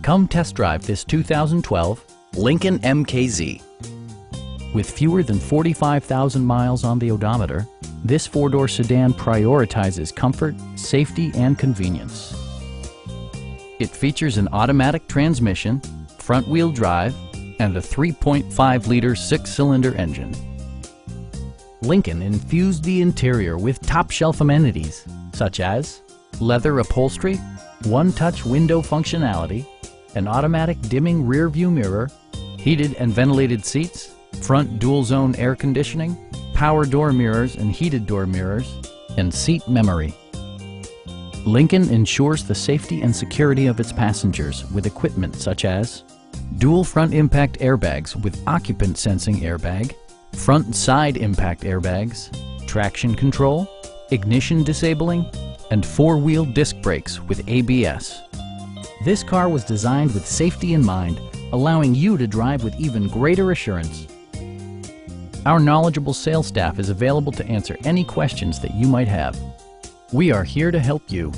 Come test drive this 2012 Lincoln MKZ. With fewer than 45,000 miles on the odometer, this four-door sedan prioritizes comfort, safety, and convenience. It features an automatic transmission, front-wheel drive, and a 3.5-liter six-cylinder engine. Lincoln infused the interior with top-shelf amenities, such as leather upholstery, one-touch window functionality, an automatic dimming rear-view mirror, heated and ventilated seats, front dual-zone air conditioning, power door mirrors and heated door mirrors, and seat memory. Lincoln ensures the safety and security of its passengers with equipment such as dual front impact airbags with occupant sensing airbag, front and side impact airbags, traction control, ignition disabling, and four-wheel disc brakes with ABS. This car was designed with safety in mind, allowing you to drive with even greater assurance. Our knowledgeable sales staff is available to answer any questions that you might have. We are here to help you.